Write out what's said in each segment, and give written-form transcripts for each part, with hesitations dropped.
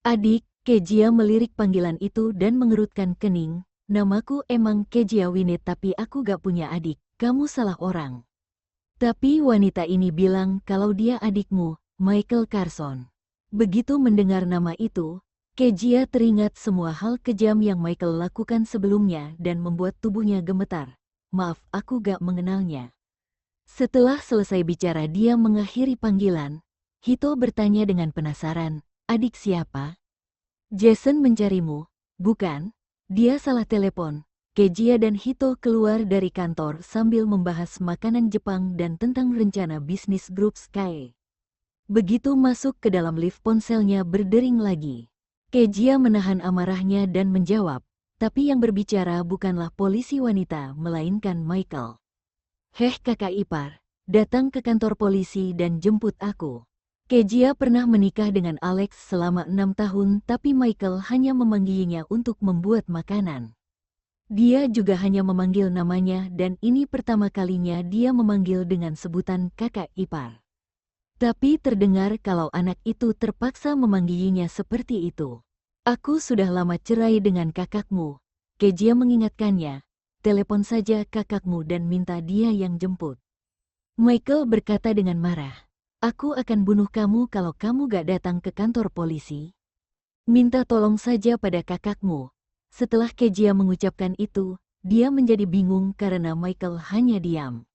Adik, Kejia melirik panggilan itu dan mengerutkan kening. Namaku emang Kejia Winnet tapi aku gak punya adik, kamu salah orang. Tapi wanita ini bilang kalau dia adikmu, Michael Carson. Begitu mendengar nama itu, Kejia teringat semua hal kejam yang Michael lakukan sebelumnya dan membuat tubuhnya gemetar. Maaf, aku gak mengenalnya. Setelah selesai bicara dia mengakhiri panggilan. Hito bertanya dengan penasaran, adik siapa? Jason mencarimu, bukan? Dia salah telepon. Kejia dan Hito keluar dari kantor sambil membahas makanan Jepang dan tentang rencana bisnis grup Sky. Begitu masuk ke dalam lift ponselnya berdering lagi. Kejia menahan amarahnya dan menjawab, tapi yang berbicara bukanlah polisi wanita melainkan Michael. Heh kakak ipar, datang ke kantor polisi dan jemput aku. Kejia pernah menikah dengan Alex selama 6 tahun tapi Michael hanya memanggilnya untuk membuat makanan. Dia juga hanya memanggil namanya dan ini pertama kalinya dia memanggil dengan sebutan kakak ipar. Tapi terdengar kalau anak itu terpaksa memanggilnya seperti itu. Aku sudah lama cerai dengan kakakmu. Kejia mengingatkannya, telepon saja kakakmu dan minta dia yang jemput. Michael berkata dengan marah. Aku akan bunuh kamu kalau kamu gak datang ke kantor polisi. Minta tolong saja pada kakakmu. Setelah Kejia mengucapkan itu, dia menjadi bingung karena Michael hanya diam.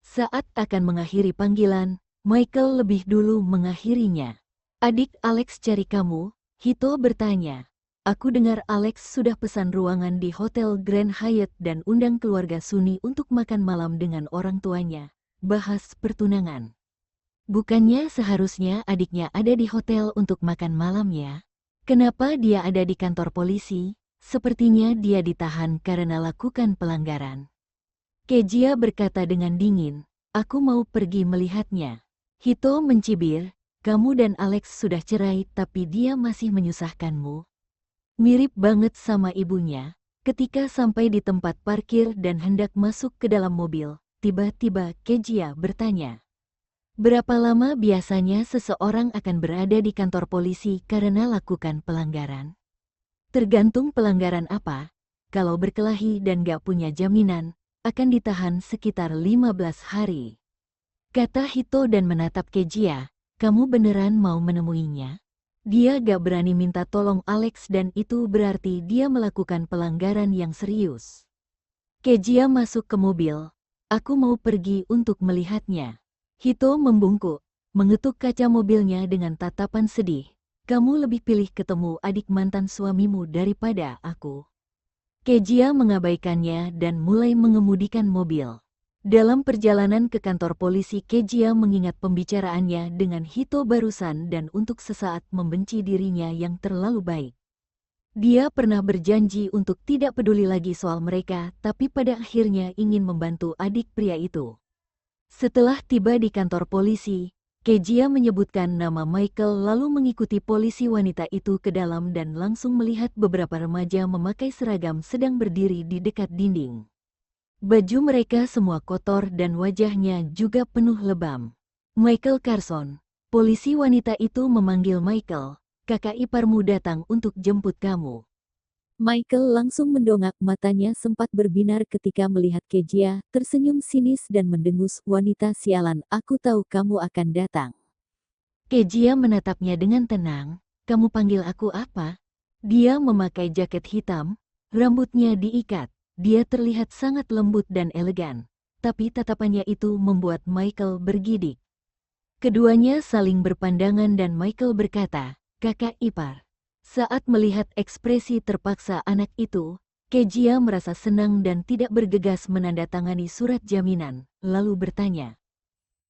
Saat akan mengakhiri panggilan, Michael lebih dulu mengakhirinya. Adik Alex cari kamu, Hito bertanya. Aku dengar Alex sudah pesan ruangan di Hotel Grand Hyatt dan undang keluarga Suni untuk makan malam dengan orang tuanya. Bahas pertunangan. Bukannya seharusnya adiknya ada di hotel untuk makan malam ya? Kenapa dia ada di kantor polisi? Sepertinya dia ditahan karena lakukan pelanggaran. Kejia berkata dengan dingin, aku mau pergi melihatnya. Hito mencibir, kamu dan Alex sudah cerai tapi dia masih menyusahkanmu. Mirip banget sama ibunya. Ketika sampai di tempat parkir dan hendak masuk ke dalam mobil, tiba-tiba Kejia bertanya. Berapa lama biasanya seseorang akan berada di kantor polisi karena lakukan pelanggaran? Tergantung pelanggaran apa. Kalau berkelahi dan gak punya jaminan, akan ditahan sekitar 15 hari. Kata Hito dan menatap Kejia, kamu beneran mau menemuinya? Dia gak berani minta tolong Alex dan itu berarti dia melakukan pelanggaran yang serius. Kejia masuk ke mobil. Aku mau pergi untuk melihatnya. Hito membungkuk, mengetuk kaca mobilnya dengan tatapan sedih. Kamu lebih pilih ketemu adik mantan suamimu daripada aku. Kejia mengabaikannya dan mulai mengemudikan mobil. Dalam perjalanan ke kantor polisi Kejia mengingat pembicaraannya dengan Hito barusan dan untuk sesaat membenci dirinya yang terlalu baik. Dia pernah berjanji untuk tidak peduli lagi soal mereka tapi pada akhirnya ingin membantu adik pria itu. Setelah tiba di kantor polisi, Kejia menyebutkan nama Michael lalu mengikuti polisi wanita itu ke dalam dan langsung melihat beberapa remaja memakai seragam sedang berdiri di dekat dinding. Baju mereka semua kotor dan wajahnya juga penuh lebam. Michael Carson, polisi wanita itu memanggil Michael, kakak iparmu datang untuk jemput kamu. Michael langsung mendongak matanya sempat berbinar ketika melihat Kejia, tersenyum sinis dan mendengus, wanita sialan, aku tahu kamu akan datang. Kejia menatapnya dengan tenang, kamu panggil aku apa? Dia memakai jaket hitam, rambutnya diikat, dia terlihat sangat lembut dan elegan, tapi tatapannya itu membuat Michael bergidik. Keduanya saling berpandangan dan Michael berkata, kakak ipar. Saat melihat ekspresi terpaksa anak itu, Kejia merasa senang dan tidak bergegas menandatangani surat jaminan, lalu bertanya.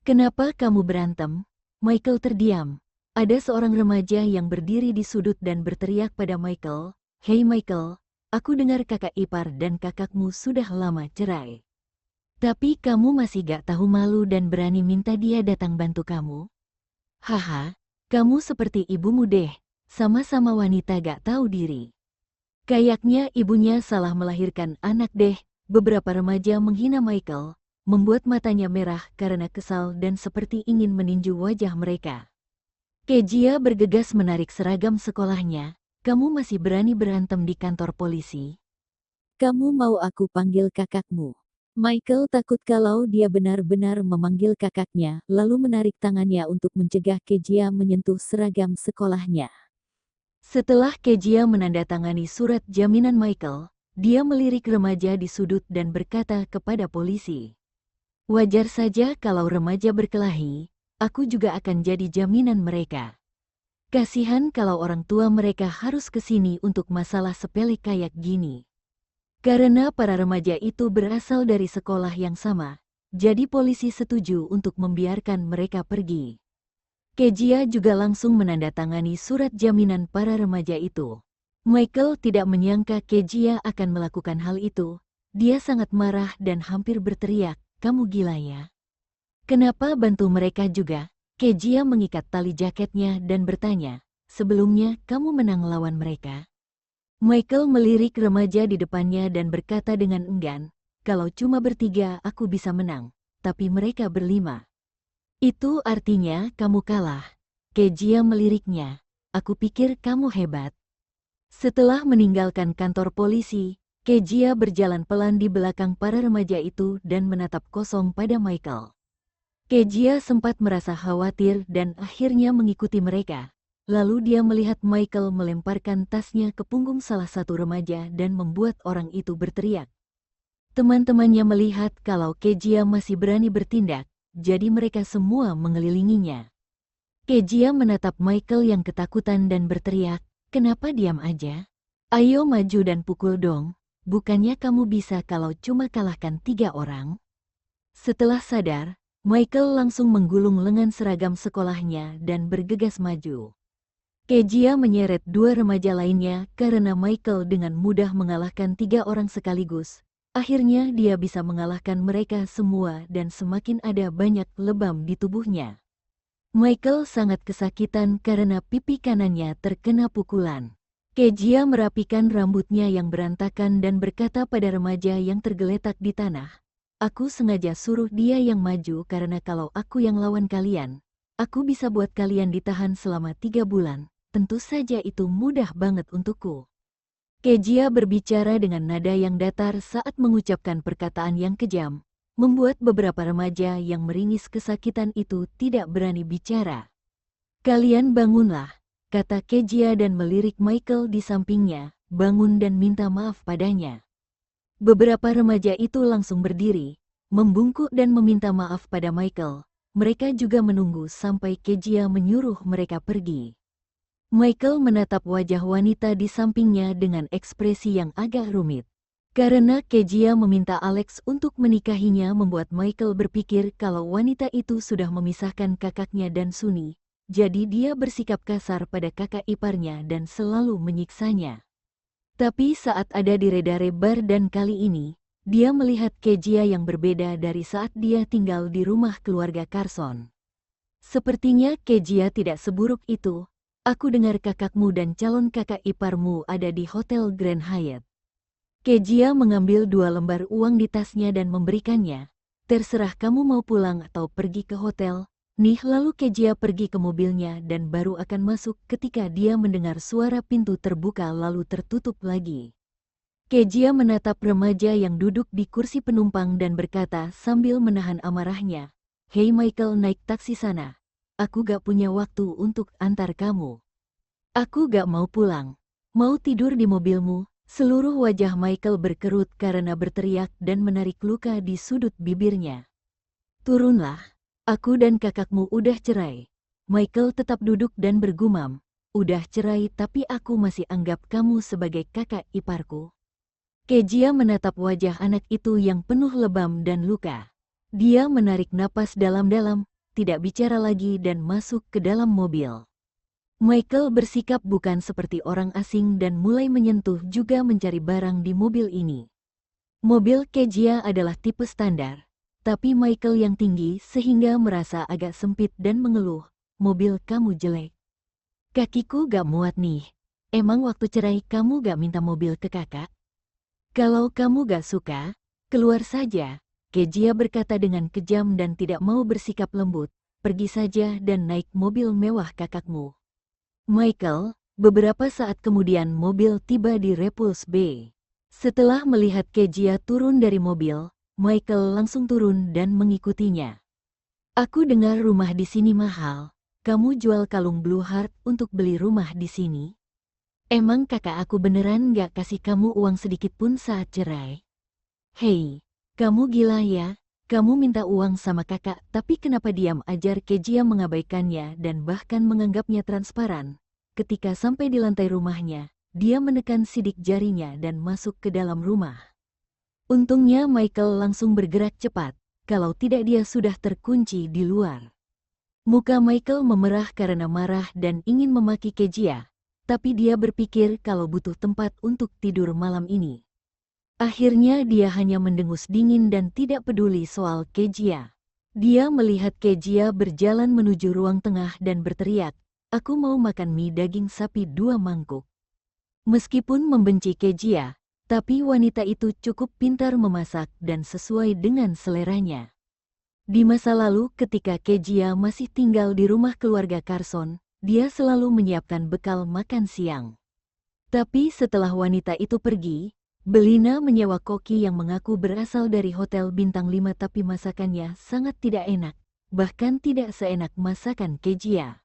Kenapa kamu berantem? Michael terdiam. Ada seorang remaja yang berdiri di sudut dan berteriak pada Michael, Hei Michael, aku dengar kakak ipar dan kakakmu sudah lama cerai. Tapi kamu masih gak tahu malu dan berani minta dia datang bantu kamu? Haha, kamu seperti ibumu deh. Sama-sama wanita gak tahu diri. Kayaknya ibunya salah melahirkan anak deh. Beberapa remaja menghina Michael, membuat matanya merah karena kesal dan seperti ingin meninju wajah mereka. Kejia bergegas menarik seragam sekolahnya. Kamu masih berani berantem di kantor polisi? Kamu mau aku panggil kakakmu? Michael takut kalau dia benar-benar memanggil kakaknya, lalu menarik tangannya untuk mencegah Kejia menyentuh seragam sekolahnya. Setelah Kejia menandatangani surat jaminan Michael, dia melirik remaja di sudut dan berkata kepada polisi. Wajar saja kalau remaja berkelahi, aku juga akan jadi jaminan mereka. Kasihan kalau orang tua mereka harus ke sini untuk masalah sepele kayak gini. Karena para remaja itu berasal dari sekolah yang sama, jadi polisi setuju untuk membiarkan mereka pergi. Kejia juga langsung menandatangani surat jaminan para remaja itu. Michael tidak menyangka Kejia akan melakukan hal itu. Dia sangat marah dan hampir berteriak, "Kamu gila ya? Kenapa bantu mereka juga?" Kejia mengikat tali jaketnya dan bertanya, "Sebelumnya kamu menang lawan mereka?" Michael melirik remaja di depannya dan berkata dengan enggan, "Kalau cuma bertiga aku bisa menang, tapi mereka berlima. Itu artinya kamu kalah." Kejia meliriknya, "Aku pikir kamu hebat." Setelah meninggalkan kantor polisi, Kejia berjalan pelan di belakang para remaja itu dan menatap kosong pada Michael. Kejia sempat merasa khawatir dan akhirnya mengikuti mereka. Lalu dia melihat Michael melemparkan tasnya ke punggung salah satu remaja dan membuat orang itu berteriak. Teman-temannya melihat kalau Kejia masih berani bertindak, jadi mereka semua mengelilinginya. Kejia menatap Michael yang ketakutan dan berteriak, "Kenapa diam aja? Ayo maju dan pukul dong, bukannya kamu bisa kalau cuma kalahkan 3 orang?" Setelah sadar, Michael langsung menggulung lengan seragam sekolahnya dan bergegas maju. Kejia menyeret 2 remaja lainnya karena Michael dengan mudah mengalahkan 3 orang sekaligus. Akhirnya dia bisa mengalahkan mereka semua dan semakin ada banyak lebam di tubuhnya. Michael sangat kesakitan karena pipi kanannya terkena pukulan. Kejia merapikan rambutnya yang berantakan dan berkata pada remaja yang tergeletak di tanah, "Aku sengaja suruh dia yang maju karena kalau aku yang lawan kalian, aku bisa buat kalian ditahan selama 3 bulan. Tentu saja itu mudah banget untukku." Kejia berbicara dengan nada yang datar saat mengucapkan perkataan yang kejam, membuat beberapa remaja yang meringis kesakitan itu tidak berani bicara. "Kalian bangunlah," kata Kejia dan melirik Michael di sampingnya, "bangun dan minta maaf padanya." Beberapa remaja itu langsung berdiri, membungkuk dan meminta maaf pada Michael. Mereka juga menunggu sampai Kejia menyuruh mereka pergi. Michael menatap wajah wanita di sampingnya dengan ekspresi yang agak rumit. Karena Kejia meminta Alex untuk menikahinya membuat Michael berpikir kalau wanita itu sudah memisahkan kakaknya dan Sunny, jadi dia bersikap kasar pada kakak iparnya dan selalu menyiksanya. Tapi saat ada di Redare Bar dan kali ini, dia melihat Kejia yang berbeda dari saat dia tinggal di rumah keluarga Carson. Sepertinya Kejia tidak seburuk itu. "Aku dengar kakakmu dan calon kakak iparmu ada di Hotel Grand Hyatt." Kejia mengambil 2 lembar uang di tasnya dan memberikannya. "Terserah kamu mau pulang atau pergi ke hotel." Nih lalu Kejia pergi ke mobilnya dan baru akan masuk ketika dia mendengar suara pintu terbuka lalu tertutup lagi. Kejia menatap remaja yang duduk di kursi penumpang dan berkata sambil menahan amarahnya, "Hei Michael, naik taksi sana. Aku gak punya waktu untuk antar kamu. Aku gak mau pulang. Mau tidur di mobilmu." Seluruh wajah Michael berkerut karena berteriak dan menarik luka di sudut bibirnya. "Turunlah. Aku dan kakakmu udah cerai." Michael tetap duduk dan bergumam, "Udah cerai tapi aku masih anggap kamu sebagai kakak iparku." Kejia menatap wajah anak itu yang penuh lebam dan luka. Dia menarik napas dalam-dalam, tidak bicara lagi dan masuk ke dalam mobil. Michael bersikap bukan seperti orang asing dan mulai menyentuh juga mencari barang di mobil ini. Mobil Kejia adalah tipe standar, tapi Michael yang tinggi sehingga merasa agak sempit dan mengeluh, "Mobil kamu jelek. Kakiku gak muat nih. Emang waktu cerai kamu gak minta mobil ke kakak? Kalau kamu gak suka, keluar saja." Kejia berkata dengan kejam dan tidak mau bersikap lembut. pergi saja dan naik mobil mewah kakakmu. Michael, beberapa saat kemudian mobil tiba di Repulse Bay. Setelah melihat Kejia turun dari mobil, Michael langsung turun dan mengikutinya. Aku dengar rumah di sini mahal. Kamu jual kalung Blue Heart untuk beli rumah di sini? Emang kakak aku beneran gak kasih kamu uang sedikit pun saat cerai? Hei, kamu gila ya? Kamu minta uang sama kakak tapi kenapa diam ajar? Kejia mengabaikannya dan bahkan menganggapnya transparan. Ketika sampai di lantai rumahnya, dia menekan sidik jarinya dan masuk ke dalam rumah. Untungnya Michael langsung bergerak cepat, kalau tidak dia sudah terkunci di luar. Muka Michael memerah karena marah dan ingin memaki Kejia, tapi dia berpikir kalau butuh tempat untuk tidur malam ini. Akhirnya dia hanya mendengus dingin dan tidak peduli soal Kejia. Dia melihat Kejia berjalan menuju ruang tengah dan berteriak, "Aku mau makan mie daging sapi 2 mangkuk." Meskipun membenci Kejia, tapi wanita itu cukup pintar memasak dan sesuai dengan seleranya. Di masa lalu ketika Kejia masih tinggal di rumah keluarga Carson, dia selalu menyiapkan bekal makan siang. Tapi setelah wanita itu pergi, Belina menyewa koki yang mengaku berasal dari hotel bintang 5 tapi masakannya sangat tidak enak, bahkan tidak seenak masakan Kejia.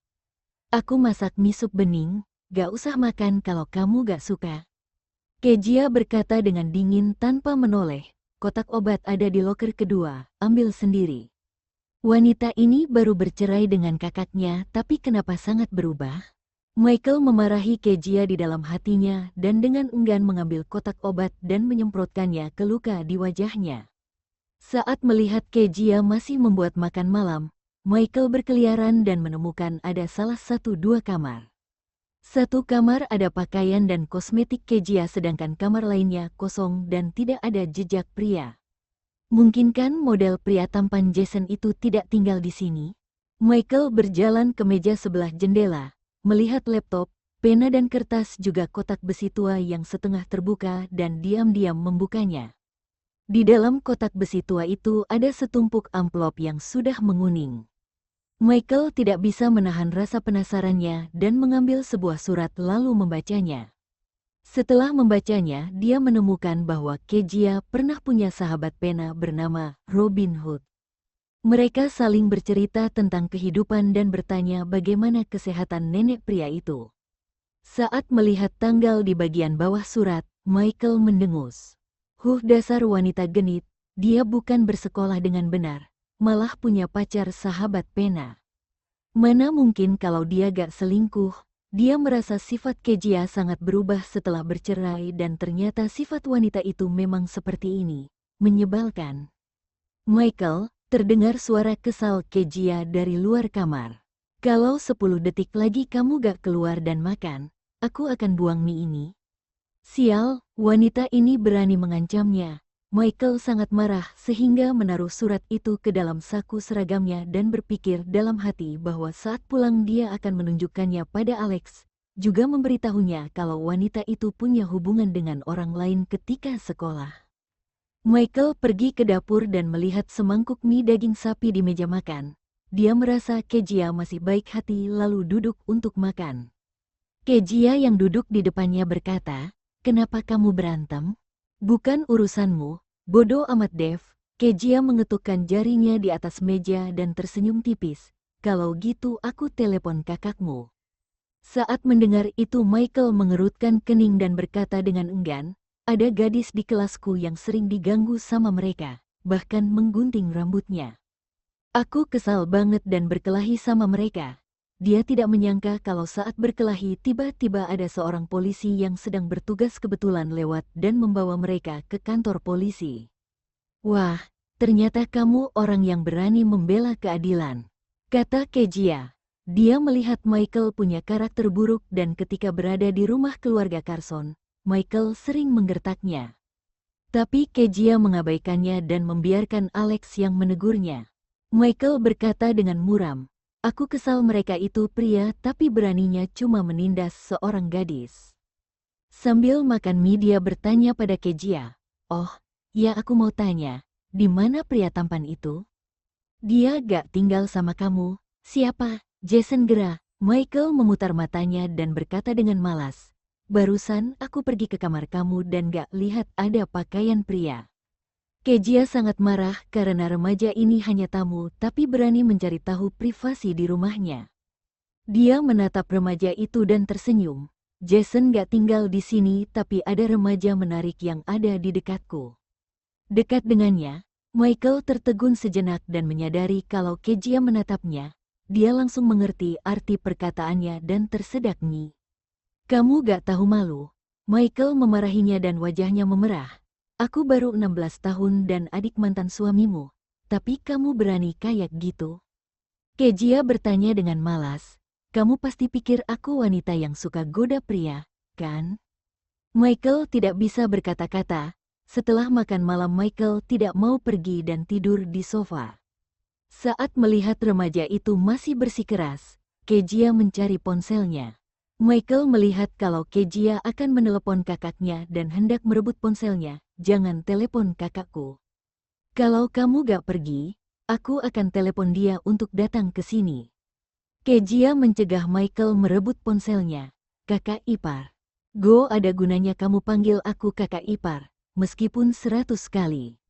"Aku masak mie sup bening, gak usah makan kalau kamu gak suka." Kejia berkata dengan dingin tanpa menoleh, "Kotak obat ada di loker kedua, ambil sendiri." Wanita ini baru bercerai dengan kakaknya, tapi kenapa sangat berubah? Michael memarahi Kejia di dalam hatinya dan dengan enggan mengambil kotak obat dan menyemprotkannya ke luka di wajahnya. Saat melihat Kejia masih membuat makan malam, Michael berkeliaran dan menemukan ada salah satu 2 kamar. Satu kamar ada pakaian dan kosmetik Kejia sedangkan kamar lainnya kosong dan tidak ada jejak pria. Mungkinkah model pria tampan Jason itu tidak tinggal di sini? Michael berjalan ke meja sebelah jendela, melihat laptop, pena dan kertas juga kotak besi tua yang setengah terbuka dan diam-diam membukanya. Di dalam kotak besi tua itu ada setumpuk amplop yang sudah menguning. Michael tidak bisa menahan rasa penasarannya dan mengambil sebuah surat lalu membacanya. Setelah membacanya, dia menemukan bahwa Kejia pernah punya sahabat pena bernama Robin Hood. Mereka saling bercerita tentang kehidupan dan bertanya bagaimana kesehatan nenek pria itu. Saat melihat tanggal di bagian bawah surat, Michael mendengus. Dasar wanita genit, dia bukan bersekolah dengan benar, malah punya pacar sahabat pena. Mana mungkin kalau dia gak selingkuh? Dia merasa sifat Kejia sangat berubah setelah bercerai dan ternyata sifat wanita itu memang seperti ini. Menyebalkan. "Michael," terdengar suara kesal Kejia dari luar kamar. "Kalau 10 detik lagi kamu gak keluar dan makan, aku akan buang mie ini." Sial, wanita ini berani mengancamnya. Michael sangat marah sehingga menaruh surat itu ke dalam saku seragamnya dan berpikir dalam hati bahwa saat pulang dia akan menunjukkannya pada Alex, juga memberitahunya kalau wanita itu punya hubungan dengan orang lain ketika sekolah. Michael pergi ke dapur dan melihat semangkuk mie daging sapi di meja makan. Dia merasa Kejia masih baik hati lalu duduk untuk makan. Kejia yang duduk di depannya berkata, "Kenapa kamu berantem?" "Bukan urusanmu, bodoh amat Dev." Kejia mengetukkan jarinya di atas meja dan tersenyum tipis. "Kalau gitu aku telepon kakakmu." Saat mendengar itu Michael mengerutkan kening dan berkata dengan enggan, "Ada gadis di kelasku yang sering diganggu sama mereka, bahkan menggunting rambutnya. Aku kesal banget dan berkelahi sama mereka." Dia tidak menyangka kalau saat berkelahi tiba-tiba ada seorang polisi yang sedang bertugas kebetulan lewat dan membawa mereka ke kantor polisi. "Wah, ternyata kamu orang yang berani membela keadilan," kata Kejia. Dia melihat Michael punya karakter buruk dan ketika berada di rumah keluarga Carson, Michael sering menggertaknya. Tapi Kejia mengabaikannya dan membiarkan Alex yang menegurnya. Michael berkata dengan muram, "Aku kesal mereka itu pria tapi beraninya cuma menindas seorang gadis." Sambil makan mie dia bertanya pada Kejia, "Oh, ya aku mau tanya, di mana pria tampan itu? Dia gak tinggal sama kamu?" Siapa? Jason gerah. Michael memutar matanya dan berkata dengan malas. Barusan aku pergi ke kamar kamu dan gak lihat ada pakaian pria. Kezia sangat marah karena remaja ini hanya tamu tapi berani mencari tahu privasi di rumahnya. Dia menatap remaja itu dan tersenyum. Jason gak tinggal di sini tapi ada remaja menarik yang ada di dekatku. Dekat dengannya, Michael tertegun sejenak dan menyadari kalau Kezia menatapnya. Dia langsung mengerti arti perkataannya dan tersedak nyi. Kamu gak tahu malu? Michael memarahinya dan wajahnya memerah. Aku baru 16 tahun dan adik mantan suamimu. Tapi kamu berani kayak gitu? Kezia bertanya dengan malas. Kamu pasti pikir aku wanita yang suka goda pria, kan? Michael tidak bisa berkata-kata. Setelah makan malam Michael tidak mau pergi dan tidur di sofa. Saat melihat remaja itu masih bersikeras, Kezia mencari ponselnya. Michael melihat kalau Kezia akan menelepon kakaknya dan hendak merebut ponselnya. Jangan telepon kakakku. Kalau kamu gak pergi, aku akan telepon dia untuk datang ke sini. Kezia mencegah Michael merebut ponselnya. Kakak ipar. Go ada gunanya kamu panggil aku kakak ipar, meskipun 100 kali.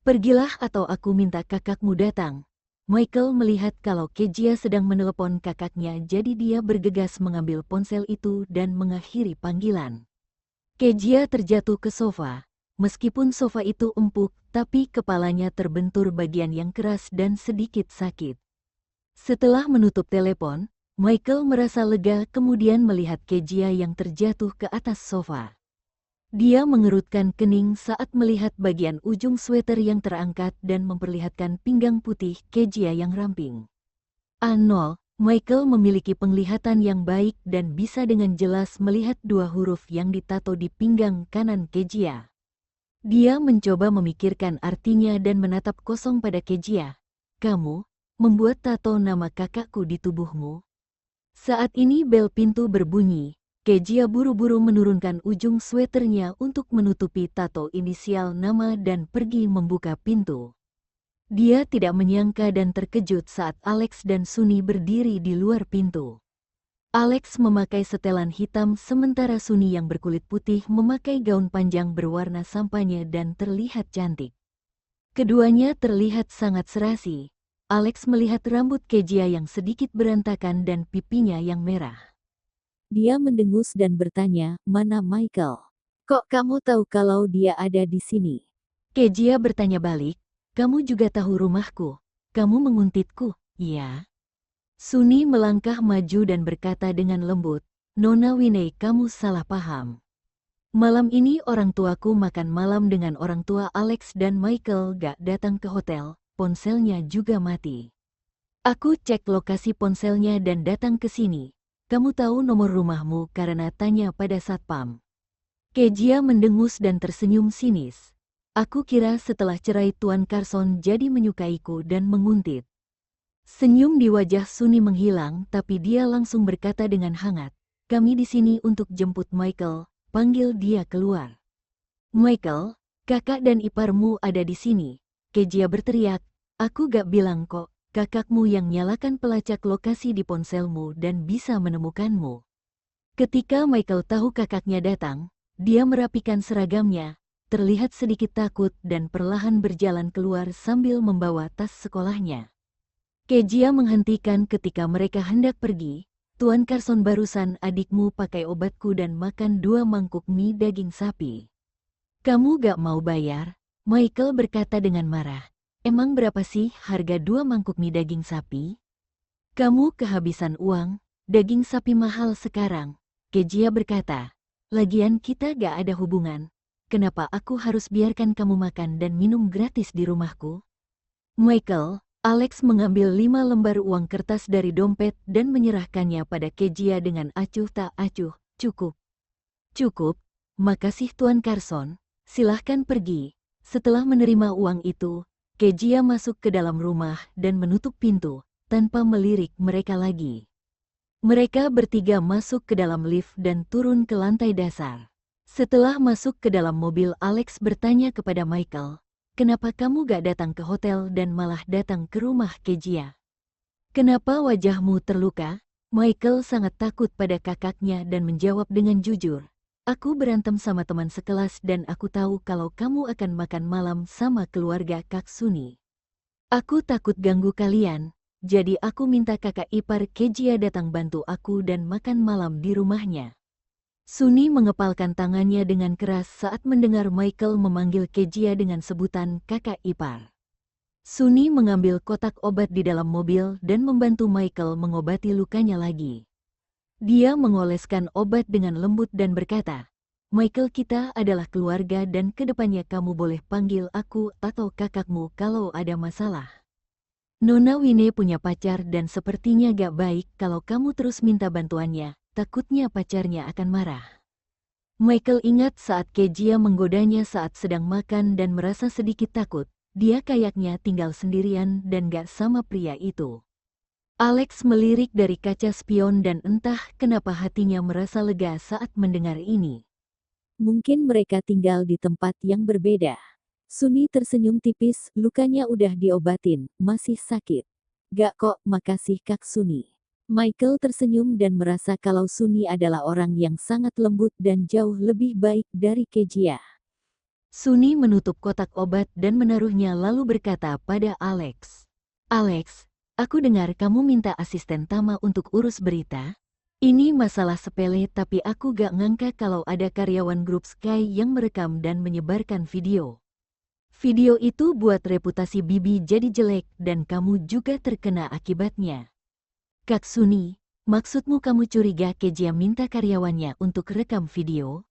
Pergilah atau aku minta kakakmu datang. Michael melihat kalau Kezia sedang menelepon kakaknya jadi dia bergegas mengambil ponsel itu dan mengakhiri panggilan. Kezia terjatuh ke sofa. Meskipun sofa itu empuk, tapi kepalanya terbentur bagian yang keras dan sedikit sakit. Setelah menutup telepon, Michael merasa lega kemudian melihat Kezia yang terjatuh ke atas sofa. Dia mengerutkan kening saat melihat bagian ujung sweater yang terangkat dan memperlihatkan pinggang putih Kezia yang ramping. Michael memiliki penglihatan yang baik dan bisa dengan jelas melihat dua huruf yang ditato di pinggang kanan Kezia. Dia mencoba memikirkan artinya dan menatap kosong pada Kezia. Kamu membuat tato nama kakakku di tubuhmu? Saat ini bel pintu berbunyi. Kezia buru-buru menurunkan ujung sweaternya untuk menutupi tato inisial nama dan pergi membuka pintu. Dia tidak menyangka dan terkejut saat Alex dan Sunny berdiri di luar pintu. Alex memakai setelan hitam sementara Sunny yang berkulit putih memakai gaun panjang berwarna sampanye dan terlihat cantik. Keduanya terlihat sangat serasi. Alex melihat rambut Kezia yang sedikit berantakan dan pipinya yang merah. Dia mendengus dan bertanya, mana Michael? Kok kamu tahu kalau dia ada di sini? Kezia bertanya balik, kamu juga tahu rumahku? Kamu menguntitku, iya? Sunny melangkah maju dan berkata dengan lembut, Nona Winnie kamu salah paham. Malam ini orang tuaku makan malam dengan orang tua Alex dan Michael gak datang ke hotel, ponselnya juga mati. Aku cek lokasi ponselnya dan datang ke sini. Kamu tahu nomor rumahmu karena tanya pada satpam. Kezia mendengus dan tersenyum sinis. Aku kira setelah cerai Tuan Carson jadi menyukaiku dan menguntit. Senyum di wajah Sunny menghilang tapi dia langsung berkata dengan hangat. Kami di sini untuk jemput Michael, panggil dia keluar. Michael, kakak dan iparmu ada di sini. Kezia berteriak, aku gak bilang kok. Kakakmu yang nyalakan pelacak lokasi di ponselmu dan bisa menemukanmu. Ketika Michael tahu kakaknya datang, dia merapikan seragamnya, terlihat sedikit takut dan perlahan berjalan keluar sambil membawa tas sekolahnya. Kezia menghentikan ketika mereka hendak pergi. Tuan Carson barusan adikmu pakai obatku dan makan 2 mangkuk mie daging sapi. Kamu gak mau bayar? Michael berkata dengan marah. Emang berapa sih harga 2 mangkuk mie daging sapi? Kamu kehabisan uang, daging sapi mahal sekarang. Kezia berkata, lagian kita gak ada hubungan. Kenapa aku harus biarkan kamu makan dan minum gratis di rumahku? Michael, Alex mengambil 5 lembar uang kertas dari dompet dan menyerahkannya pada Kezia dengan acuh tak acuh, cukup. Cukup, makasih Tuan Carson, silahkan pergi. Setelah menerima uang itu, Kezia masuk ke dalam rumah dan menutup pintu, tanpa melirik mereka lagi. Mereka bertiga masuk ke dalam lift dan turun ke lantai dasar. Setelah masuk ke dalam mobil, Alex bertanya kepada Michael, kenapa kamu gak datang ke hotel dan malah datang ke rumah Kezia? Kenapa wajahmu terluka? Michael sangat takut pada kakaknya dan menjawab dengan jujur. Aku berantem sama teman sekelas dan aku tahu kalau kamu akan makan malam sama keluarga Kak Suni. Aku takut ganggu kalian, jadi aku minta kakak ipar Kejia datang bantu aku dan makan malam di rumahnya. Suni mengepalkan tangannya dengan keras saat mendengar Michael memanggil Kejia dengan sebutan kakak ipar. Suni mengambil kotak obat di dalam mobil dan membantu Michael mengobati lukanya lagi. Dia mengoleskan obat dengan lembut dan berkata, Michael, kita adalah keluarga dan kedepannya kamu boleh panggil aku atau kakakmu kalau ada masalah. Nona Wine punya pacar dan sepertinya gak baik kalau kamu terus minta bantuannya, takutnya pacarnya akan marah. Michael ingat saat Kejia menggodanya saat sedang makan dan merasa sedikit takut. Dia kayaknya tinggal sendirian dan gak sama pria itu. Alex melirik dari kaca spion dan entah kenapa hatinya merasa lega saat mendengar ini. Mungkin mereka tinggal di tempat yang berbeda. Suni tersenyum tipis, lukanya udah diobatin, masih sakit. Gak kok, makasih Kak Suni. Michael tersenyum dan merasa kalau Suni adalah orang yang sangat lembut dan jauh lebih baik dari Kejia. Suni menutup kotak obat dan menaruhnya lalu berkata pada Alex. Alex, aku dengar kamu minta asisten Tama untuk urus berita. Ini masalah sepele tapi aku gak ngangka kalau ada karyawan grup Sky yang merekam dan menyebarkan video. Video itu buat reputasi Bibi jadi jelek dan kamu juga terkena akibatnya. Kak Suni, maksudmu kamu curiga Kejia minta karyawannya untuk rekam video?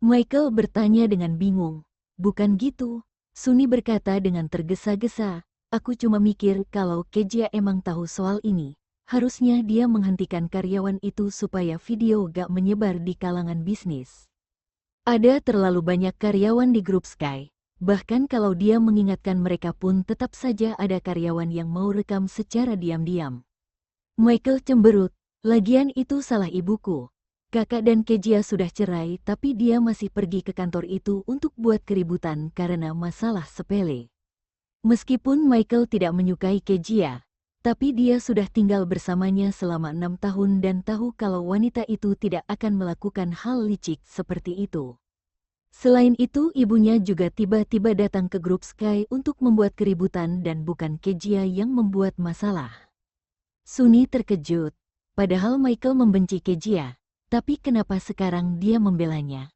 Michael bertanya dengan bingung. Bukan gitu, Suni berkata dengan tergesa-gesa. Aku cuma mikir kalau Kejia emang tahu soal ini. Harusnya dia menghentikan karyawan itu supaya video gak menyebar di kalangan bisnis. Ada terlalu banyak karyawan di grup Sky. Bahkan kalau dia mengingatkan mereka pun tetap saja ada karyawan yang mau rekam secara diam-diam. Michael cemberut, lagian itu salah ibuku. Kakak dan Kejia sudah cerai tapi dia masih pergi ke kantor itu untuk buat keributan karena masalah sepele. Meskipun Michael tidak menyukai Kejia, tapi dia sudah tinggal bersamanya selama 6 tahun dan tahu kalau wanita itu tidak akan melakukan hal licik seperti itu. Selain itu ibunya juga tiba-tiba datang ke grup Sky untuk membuat keributan dan bukan Kejia yang membuat masalah. Suni terkejut, padahal Michael membenci Kejia. Tapi kenapa sekarang dia membelanya?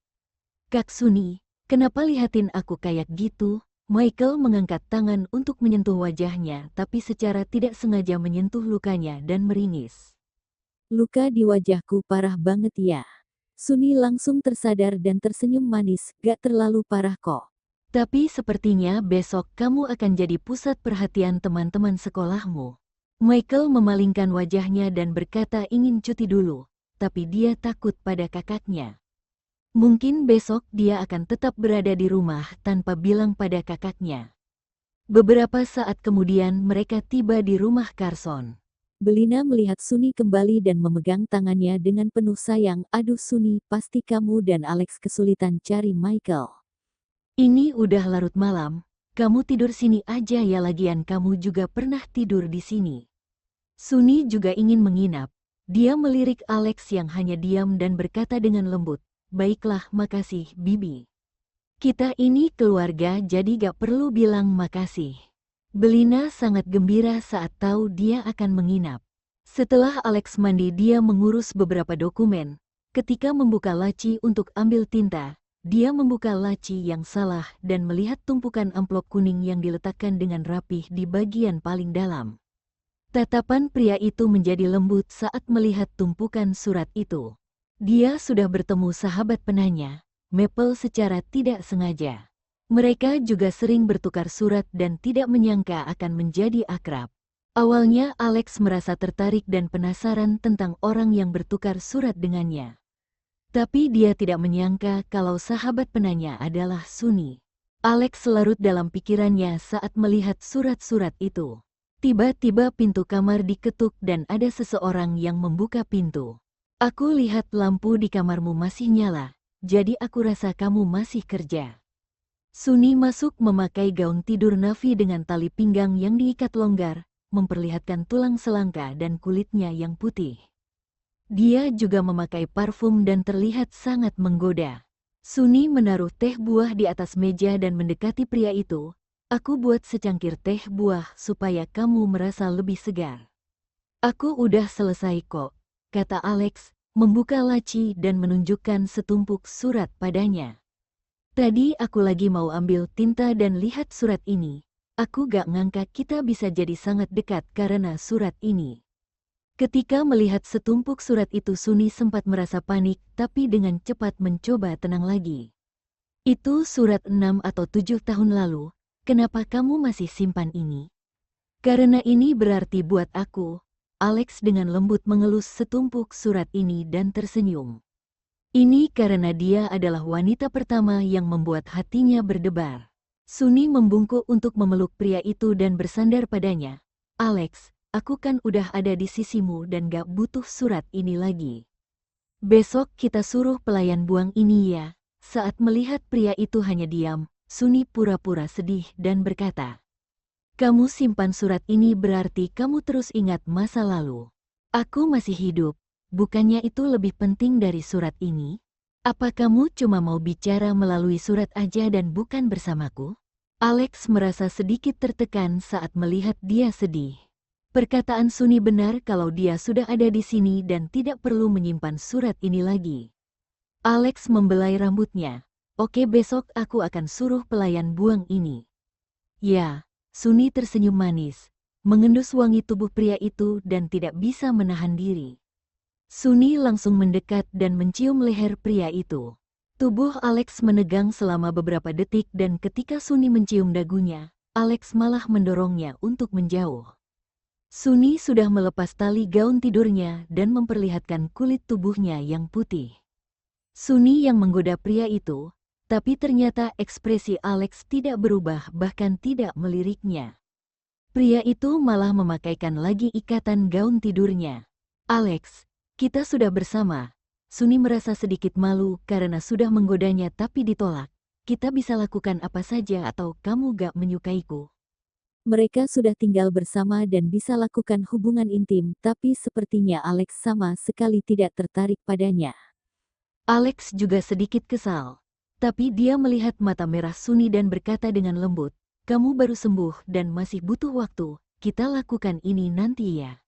Kak Suni, kenapa lihatin aku kayak gitu? Michael mengangkat tangan untuk menyentuh wajahnya tapi secara tidak sengaja menyentuh lukanya dan meringis. Luka di wajahku parah banget ya. Suni langsung tersadar dan tersenyum manis, gak terlalu parah kok. Tapi sepertinya besok kamu akan jadi pusat perhatian teman-teman sekolahmu. Michael memalingkan wajahnya dan berkata ingin cuti dulu. Tapi dia takut pada kakaknya. Mungkin besok dia akan tetap berada di rumah tanpa bilang pada kakaknya. Beberapa saat kemudian mereka tiba di rumah Carson. Belina melihat Suni kembali dan memegang tangannya dengan penuh sayang. Aduh Suni, pasti kamu dan Alex kesulitan cari Michael. Ini udah larut malam, kamu tidur sini aja ya lagian kamu juga pernah tidur di sini. Suni juga ingin menginap. Dia melirik Alex yang hanya diam dan berkata dengan lembut, baiklah makasih Bibi. Kita ini keluarga jadi gak perlu bilang makasih. Belina sangat gembira saat tahu dia akan menginap. Setelah Alex mandi dia mengurus beberapa dokumen. Ketika membuka laci untuk ambil tinta, dia membuka laci yang salah dan melihat tumpukan amplop kuning yang diletakkan dengan rapih di bagian paling dalam. Tatapan pria itu menjadi lembut saat melihat tumpukan surat itu. Dia sudah bertemu sahabat penanya, Maple secara tidak sengaja. Mereka juga sering bertukar surat dan tidak menyangka akan menjadi akrab. Awalnya Alex merasa tertarik dan penasaran tentang orang yang bertukar surat dengannya. Tapi dia tidak menyangka kalau sahabat penanya adalah Suni. Alex larut dalam pikirannya saat melihat surat-surat itu. Tiba-tiba pintu kamar diketuk dan ada seseorang yang membuka pintu. Aku lihat lampu di kamarmu masih nyala, jadi aku rasa kamu masih kerja. Suni masuk memakai gaun tidur Navi dengan tali pinggang yang diikat longgar, memperlihatkan tulang selangka dan kulitnya yang putih. Dia juga memakai parfum dan terlihat sangat menggoda. Suni menaruh teh buah di atas meja dan mendekati pria itu. Aku buat secangkir teh buah supaya kamu merasa lebih segar. Aku udah selesai kok, kata Alex, membuka laci dan menunjukkan setumpuk surat padanya. Tadi aku lagi mau ambil tinta dan lihat surat ini. Aku gak ngangka kita bisa jadi sangat dekat karena surat ini. Ketika melihat setumpuk surat itu Suni sempat merasa panik tapi dengan cepat mencoba tenang lagi. Itu surat 6 atau 7 tahun lalu, kenapa kamu masih simpan ini? Karena ini berarti buat aku. Alex dengan lembut mengelus setumpuk surat ini dan tersenyum. Ini karena dia adalah wanita pertama yang membuat hatinya berdebar. Suni membungkuk untuk memeluk pria itu dan bersandar padanya. Alex, aku kan udah ada di sisimu dan gak butuh surat ini lagi. Besok kita suruh pelayan buang ini ya. Saat melihat pria itu hanya diam, Suni pura-pura sedih dan berkata, kamu simpan surat ini berarti kamu terus ingat masa lalu. Aku masih hidup. Bukannya itu lebih penting dari surat ini? Apa kamu cuma mau bicara melalui surat aja dan bukan bersamaku? Alex merasa sedikit tertekan saat melihat dia sedih. Perkataan Suni benar kalau dia sudah ada di sini dan tidak perlu menyimpan surat ini lagi. Alex membelai rambutnya. Oke, besok aku akan suruh pelayan buang ini. Ya, Suni tersenyum manis, mengendus wangi tubuh pria itu dan tidak bisa menahan diri. Suni langsung mendekat dan mencium leher pria itu. Tubuh Alex menegang selama beberapa detik dan ketika Suni mencium dagunya, Alex malah mendorongnya untuk menjauh. Suni sudah melepas tali gaun tidurnya dan memperlihatkan kulit tubuhnya yang putih. Suni yang menggoda pria itu, tapi ternyata ekspresi Alex tidak berubah bahkan tidak meliriknya. Pria itu malah memakaikan lagi ikatan gaun tidurnya. Alex, kita sudah bersama. Suni merasa sedikit malu karena sudah menggodanya tapi ditolak. Kita bisa lakukan apa saja atau kamu gak menyukaiku? Mereka sudah tinggal bersama dan bisa lakukan hubungan intim, tapi sepertinya Alex sama sekali tidak tertarik padanya. Alex juga sedikit kesal. Tapi dia melihat mata merah Suni dan berkata dengan lembut, kamu baru sembuh dan masih butuh waktu, kita lakukan ini nanti ya.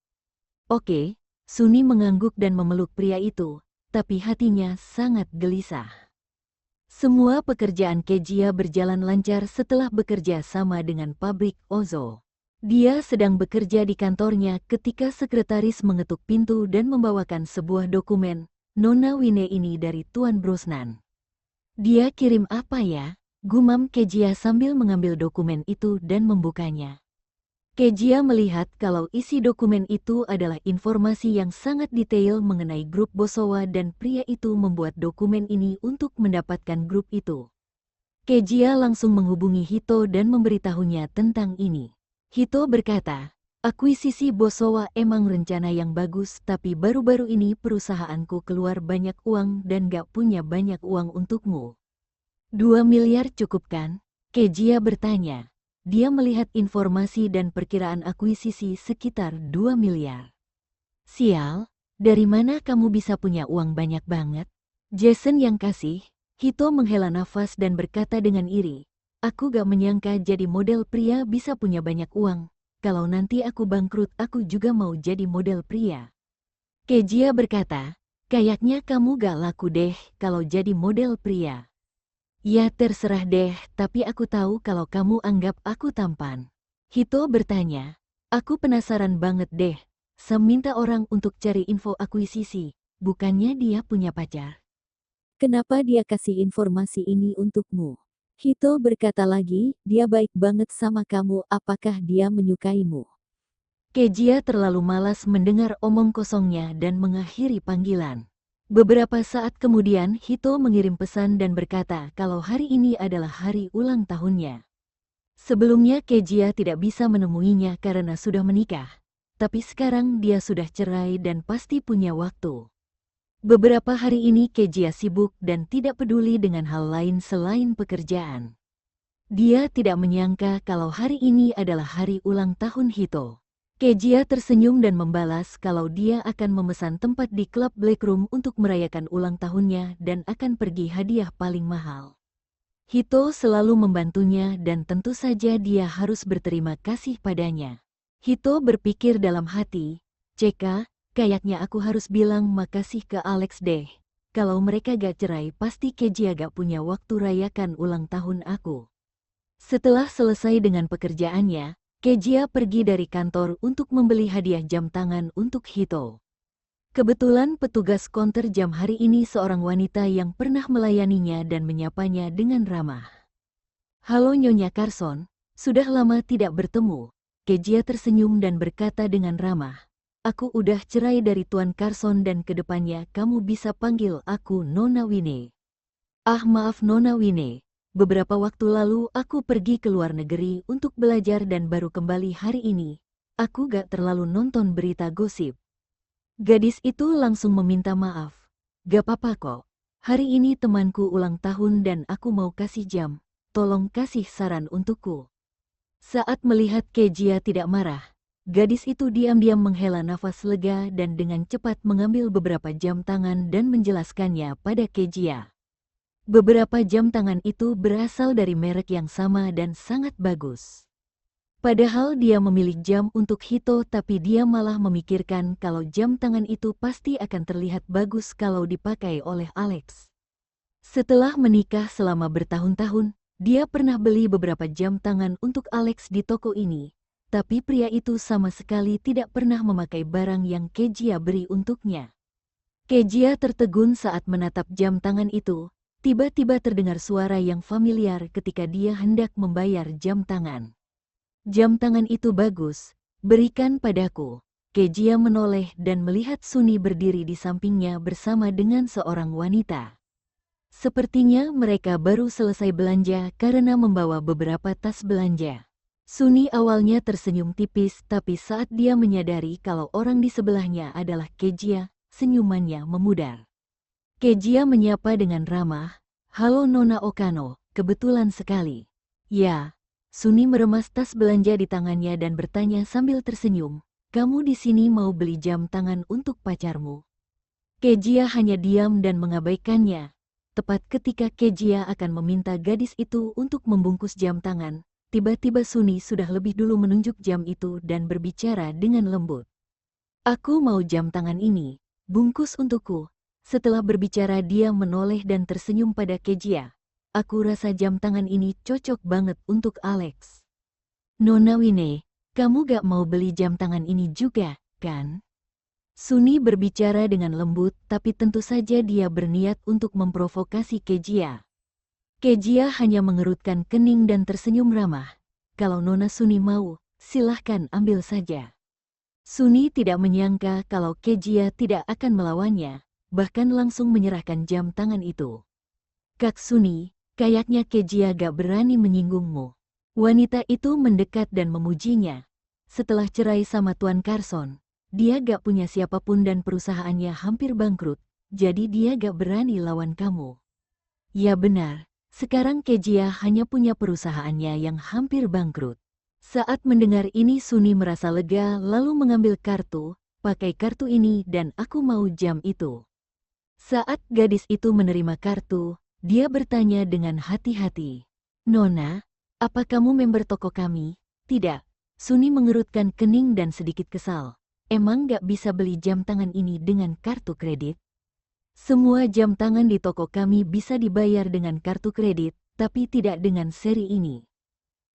Oke, Suni mengangguk dan memeluk pria itu, tapi hatinya sangat gelisah. Semua pekerjaan Kejia berjalan lancar setelah bekerja sama dengan pabrik Ozo. Dia sedang bekerja di kantornya ketika sekretaris mengetuk pintu dan membawakan sebuah dokumen, Nona Wine ini dari Tuan Brosnan. Dia kirim apa ya? Gumam Kejia sambil mengambil dokumen itu dan membukanya. Kejia melihat kalau isi dokumen itu adalah informasi yang sangat detail mengenai grup Bosowa dan pria itu membuat dokumen ini untuk mendapatkan grup itu. Kejia langsung menghubungi Hito dan memberitahunya tentang ini. Hito berkata, akuisisi Bosowa emang rencana yang bagus tapi baru-baru ini perusahaanku keluar banyak uang dan gak punya banyak uang untukmu. 2 miliar cukup kan? Kejia bertanya. Dia melihat informasi dan perkiraan akuisisi sekitar 2 miliar. Sial, dari mana kamu bisa punya uang banyak banget? Jason yang kasih. Hito menghela nafas dan berkata dengan iri. Aku gak menyangka jadi model pria bisa punya banyak uang. Kalau nanti aku bangkrut aku juga mau jadi model pria. Kejia berkata, kayaknya kamu gak laku deh kalau jadi model pria. Ya terserah deh, tapi aku tahu kalau kamu anggap aku tampan. Hito bertanya, aku penasaran banget deh. Sam minta orang untuk cari info akuisisi, bukannya dia punya pacar. Kenapa dia kasih informasi ini untukmu? Hito berkata lagi, dia baik banget sama kamu, apakah dia menyukaimu? Kejia terlalu malas mendengar omong kosongnya dan mengakhiri panggilan. Beberapa saat kemudian Hito mengirim pesan dan berkata kalau hari ini adalah hari ulang tahunnya. Sebelumnya Kejia tidak bisa menemuinya karena sudah menikah. Tapi sekarang dia sudah cerai dan pasti punya waktu. Beberapa hari ini Kejia sibuk dan tidak peduli dengan hal lain selain pekerjaan. Dia tidak menyangka kalau hari ini adalah hari ulang tahun Hito. Kejia tersenyum dan membalas kalau dia akan memesan tempat di klub Black Room untuk merayakan ulang tahunnya dan akan pergi hadiah paling mahal. Hito selalu membantunya dan tentu saja dia harus berterima kasih padanya. Hito berpikir dalam hati, "Ceka, kayaknya aku harus bilang makasih ke Alex deh. Kalau mereka gak cerai pasti Kejia gak punya waktu rayakan ulang tahun aku." Setelah selesai dengan pekerjaannya, Kejia pergi dari kantor untuk membeli hadiah jam tangan untuk Hito. Kebetulan petugas konter jam hari ini seorang wanita yang pernah melayaninya dan menyapanya dengan ramah. "Halo Nyonya Carson, sudah lama tidak bertemu." Kejia tersenyum dan berkata dengan ramah, "Aku udah cerai dari Tuan Carson dan kedepannya kamu bisa panggil aku Nona Winnie." "Ah maaf Nona Winnie. Beberapa waktu lalu aku pergi ke luar negeri untuk belajar dan baru kembali hari ini. Aku gak terlalu nonton berita gosip." Gadis itu langsung meminta maaf. "Gak apa-apa kok. Hari ini temanku ulang tahun dan aku mau kasih jam. Tolong kasih saran untukku." Saat melihat Kejia tidak marah, gadis itu diam-diam menghela nafas lega dan dengan cepat mengambil beberapa jam tangan dan menjelaskannya pada Kejia. Beberapa jam tangan itu berasal dari merek yang sama dan sangat bagus. Padahal dia memilih jam untuk Hito tapi dia malah memikirkan kalau jam tangan itu pasti akan terlihat bagus kalau dipakai oleh Alex. Setelah menikah selama bertahun-tahun, dia pernah beli beberapa jam tangan untuk Alex di toko ini. Tapi pria itu sama sekali tidak pernah memakai barang yang Kejia beri untuknya. Kejia tertegun saat menatap jam tangan itu. Tiba-tiba terdengar suara yang familiar ketika dia hendak membayar jam tangan. "Jam tangan itu bagus, berikan padaku." Kejia menoleh dan melihat Suni berdiri di sampingnya bersama dengan seorang wanita. Sepertinya mereka baru selesai belanja karena membawa beberapa tas belanja. Suni awalnya tersenyum tipis tapi saat dia menyadari kalau orang di sebelahnya adalah Kejia, senyumannya memudar. Kejia menyapa dengan ramah, "Halo Nona Okano, kebetulan sekali." "Ya." Suni meremas tas belanja di tangannya dan bertanya sambil tersenyum, "Kamu di sini mau beli jam tangan untuk pacarmu?" Kejia hanya diam dan mengabaikannya. Tepat ketika Kejia akan meminta gadis itu untuk membungkus jam tangan, tiba-tiba Suni sudah lebih dulu menunjuk jam itu dan berbicara dengan lembut. "Aku mau jam tangan ini, bungkus untukku." Setelah berbicara dia menoleh dan tersenyum pada Kejia. "Aku rasa jam tangan ini cocok banget untuk Alex." "Nona Winnie, kamu gak mau beli jam tangan ini juga, kan?" Suni berbicara dengan lembut tapi tentu saja dia berniat untuk memprovokasi Kejia. Kejia hanya mengerutkan kening dan tersenyum ramah. "Kalau Nona Suni mau, silahkan ambil saja." Suni tidak menyangka kalau Kejia tidak akan melawannya. Bahkan langsung menyerahkan jam tangan itu. "Kak Suni, kayaknya Kejia gak berani menyinggungmu." Wanita itu mendekat dan memujinya. "Setelah cerai sama Tuan Carson, dia gak punya siapapun dan perusahaannya hampir bangkrut, jadi dia gak berani lawan kamu." "Ya benar, sekarang Kejia hanya punya perusahaannya yang hampir bangkrut." Saat mendengar ini Suni merasa lega lalu mengambil kartu, "Pakai kartu ini dan aku mau jam itu." Saat gadis itu menerima kartu, dia bertanya dengan hati-hati, "Nona, apa kamu member toko kami?" "Tidak." Suni mengerutkan kening dan sedikit kesal. "Emang gak bisa beli jam tangan ini dengan kartu kredit?" "Semua jam tangan di toko kami bisa dibayar dengan kartu kredit, tapi tidak dengan seri ini."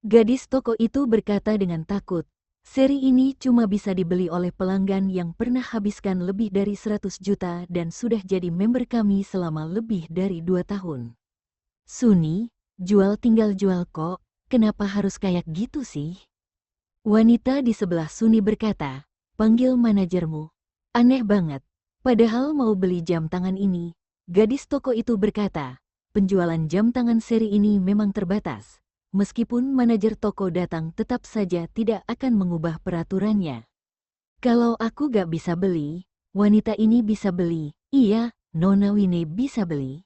Gadis toko itu berkata dengan takut, "Seri ini cuma bisa dibeli oleh pelanggan yang pernah habiskan lebih dari 100 juta dan sudah jadi member kami selama lebih dari 2 tahun." "Suni, jual tinggal jual kok, kenapa harus kayak gitu sih?" Wanita di sebelah Suni berkata, "Panggil manajermu." "Aneh banget, padahal mau beli jam tangan ini." Gadis toko itu berkata, "Penjualan jam tangan seri ini memang terbatas. Meskipun manajer toko datang tetap saja tidak akan mengubah peraturannya." "Kalau aku gak bisa beli, wanita ini bisa beli." "Iya, Nona Winnie bisa beli."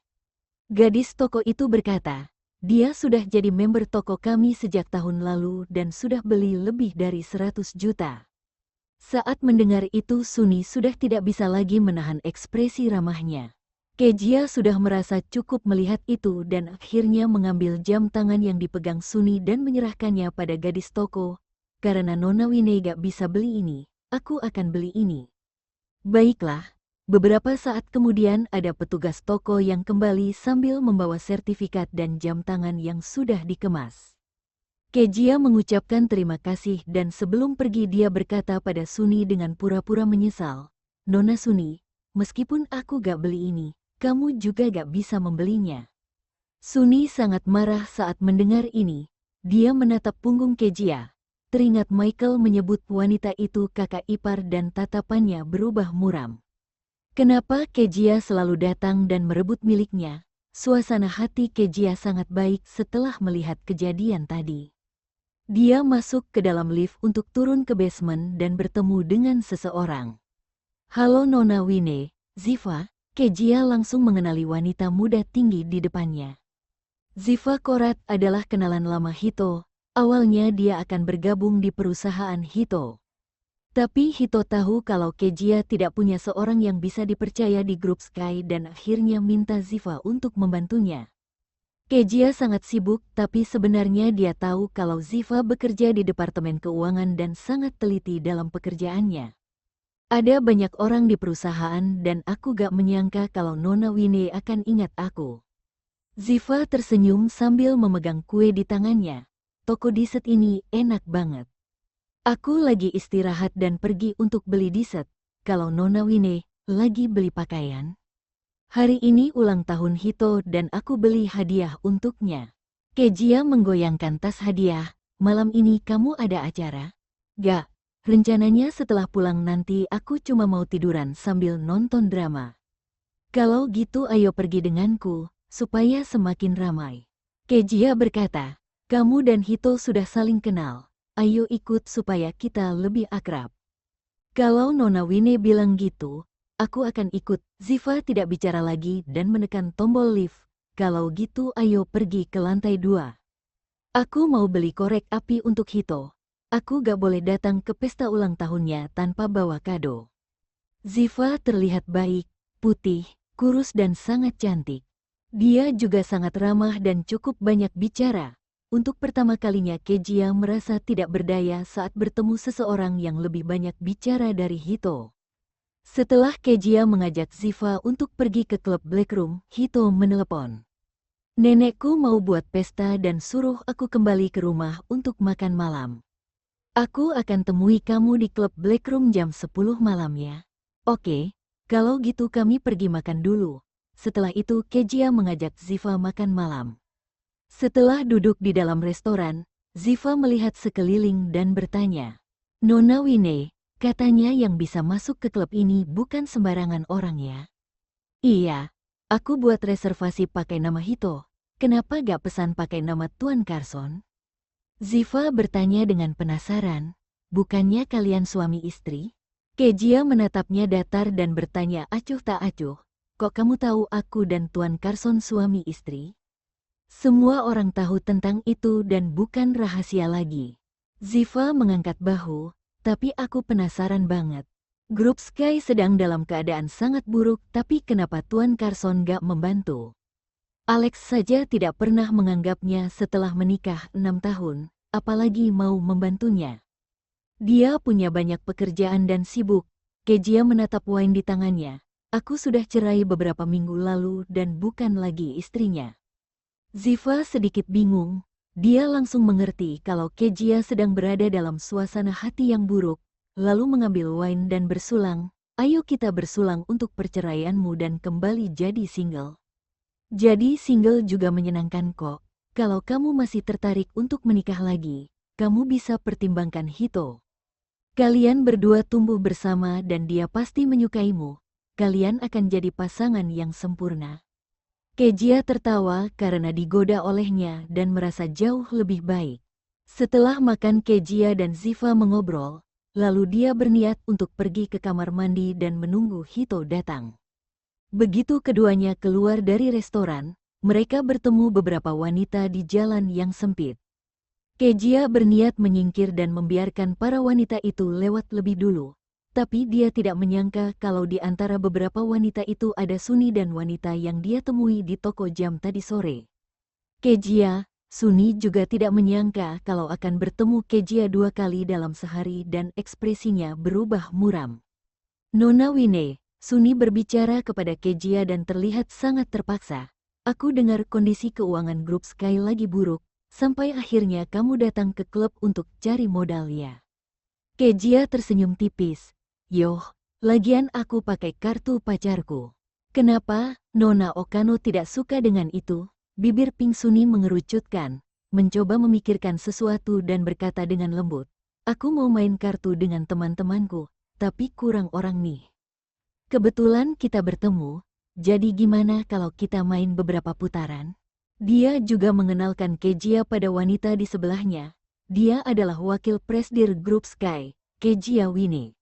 Gadis toko itu berkata, "Dia sudah jadi member toko kami sejak tahun lalu dan sudah beli lebih dari 100 juta." Saat mendengar itu Suni sudah tidak bisa lagi menahan ekspresi ramahnya. Kejia sudah merasa cukup melihat itu dan akhirnya mengambil jam tangan yang dipegang Suni dan menyerahkannya pada gadis toko. Karena Nona Wine gak bisa beli ini, aku akan beli ini. Baiklah. Beberapa saat kemudian ada petugas toko yang kembali sambil membawa sertifikat dan jam tangan yang sudah dikemas. Kejia mengucapkan terima kasih dan sebelum pergi dia berkata pada Suni dengan pura-pura menyesal, Nona Suni, meskipun aku gak beli ini, kamu juga gak bisa membelinya. Suni sangat marah saat mendengar ini. Dia menatap punggung Kejia. Teringat Michael menyebut wanita itu kakak ipar dan tatapannya berubah muram. Kenapa Kejia selalu datang dan merebut miliknya? Suasana hati Kejia sangat baik setelah melihat kejadian tadi. Dia masuk ke dalam lift untuk turun ke basement dan bertemu dengan seseorang. Halo Nona Wine, Ziva. Kejia langsung mengenali wanita muda tinggi di depannya. Ziva Korat adalah kenalan lama Hito. Awalnya dia akan bergabung di perusahaan Hito. Tapi Hito tahu kalau Kejia tidak punya seorang yang bisa dipercaya di grup Sky dan akhirnya minta Ziva untuk membantunya. Kejia sangat sibuk tapi sebenarnya dia tahu kalau Ziva bekerja di Departemen Keuangan dan sangat teliti dalam pekerjaannya. Ada banyak orang di perusahaan dan aku gak menyangka kalau Nona Wine akan ingat aku. Ziva tersenyum sambil memegang kue di tangannya. Toko dessert ini enak banget. Aku lagi istirahat dan pergi untuk beli dessert. Kalau Nona Wine lagi beli pakaian. Hari ini ulang tahun Hito dan aku beli hadiah untuknya. Kejia menggoyangkan tas hadiah. Malam ini kamu ada acara? Gak, rencananya setelah pulang nanti aku cuma mau tiduran sambil nonton drama. Kalau gitu ayo pergi denganku, supaya semakin ramai. Kejia berkata, kamu dan Hito sudah saling kenal. Ayo ikut supaya kita lebih akrab. Kalau Nona Wine bilang gitu, aku akan ikut. Ziva tidak bicara lagi dan menekan tombol lift. Kalau gitu ayo pergi ke lantai 2. Aku mau beli korek api untuk Hito. Aku gak boleh datang ke pesta ulang tahunnya tanpa bawa kado. Ziva terlihat baik, putih, kurus dan sangat cantik. Dia juga sangat ramah dan cukup banyak bicara. Untuk pertama kalinya Kejia merasa tidak berdaya saat bertemu seseorang yang lebih banyak bicara dari Hito. Setelah Kejia mengajak Ziva untuk pergi ke klub Black Room, Hito menelepon. Nenekku mau buat pesta dan suruh aku kembali ke rumah untuk makan malam. Aku akan temui kamu di klub Black Room jam 10 malam ya. Oke, kalau gitu kami pergi makan dulu. Setelah itu Kejia mengajak Ziva makan malam. Setelah duduk di dalam restoran, Ziva melihat sekeliling dan bertanya, Nona Wine, katanya yang bisa masuk ke klub ini bukan sembarangan orang ya? Iya, aku buat reservasi pakai nama Hito. Kenapa gak pesan pakai nama Tuan Carson? Ziva bertanya dengan penasaran, bukannya kalian suami istri? Kejia menatapnya datar dan bertanya acuh tak acuh, kok kamu tahu aku dan Tuan Carson suami istri? Semua orang tahu tentang itu dan bukan rahasia lagi. Ziva mengangkat bahu, tapi aku penasaran banget. Grup Sky sedang dalam keadaan sangat buruk tapi kenapa Tuan Carson gak membantu? Alex saja tidak pernah menganggapnya setelah menikah 6 tahun, apalagi mau membantunya. Dia punya banyak pekerjaan dan sibuk. Kejia menatap wine di tangannya. Aku sudah cerai beberapa minggu lalu dan bukan lagi istrinya. Ziva sedikit bingung, dia langsung mengerti kalau Kejia sedang berada dalam suasana hati yang buruk, lalu mengambil wine dan bersulang, ayo kita bersulang untuk perceraianmu dan kembali jadi single. Jadi single juga menyenangkan kok, kalau kamu masih tertarik untuk menikah lagi, kamu bisa pertimbangkan Hito. Kalian berdua tumbuh bersama dan dia pasti menyukaimu, kalian akan jadi pasangan yang sempurna. Kejia tertawa karena digoda olehnya dan merasa jauh lebih baik. Setelah makan Kejia dan Ziva mengobrol, lalu dia berniat untuk pergi ke kamar mandi dan menunggu Hito datang. Begitu keduanya keluar dari restoran, mereka bertemu beberapa wanita di jalan yang sempit. Kejia berniat menyingkir dan membiarkan para wanita itu lewat lebih dulu. Tapi dia tidak menyangka kalau di antara beberapa wanita itu ada Suni dan wanita yang dia temui di toko jam tadi sore. Kejia, Suni juga tidak menyangka kalau akan bertemu Kejia 2 kali dalam sehari dan ekspresinya berubah muram. Nona Wine, Suni berbicara kepada Kejia dan terlihat sangat terpaksa. Aku dengar kondisi keuangan grup Sky lagi buruk, sampai akhirnya kamu datang ke klub untuk cari modal ya. Kejia tersenyum tipis. Yoh, lagian aku pakai kartu pacarku. Kenapa, Nona Okano tidak suka dengan itu? Bibir Pink Suni mengerucutkan, mencoba memikirkan sesuatu dan berkata dengan lembut. Aku mau main kartu dengan teman-temanku, tapi kurang orang nih. Kebetulan kita bertemu, jadi gimana kalau kita main beberapa putaran? Dia juga mengenalkan Kejia pada wanita di sebelahnya. Dia adalah wakil presidir grup Sky, Kejia Wine.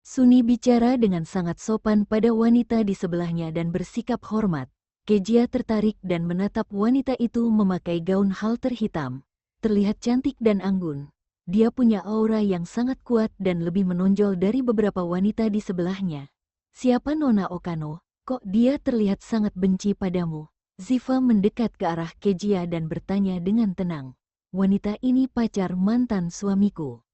Suni bicara dengan sangat sopan pada wanita di sebelahnya dan bersikap hormat. Kejia tertarik dan menatap wanita itu memakai gaun halter hitam. Terlihat cantik dan anggun. Dia punya aura yang sangat kuat dan lebih menonjol dari beberapa wanita di sebelahnya. Siapa Nona Okano? Kok dia terlihat sangat benci padamu? Ziva mendekat ke arah Kejia dan bertanya dengan tenang. Wanita ini pacar mantan suamiku.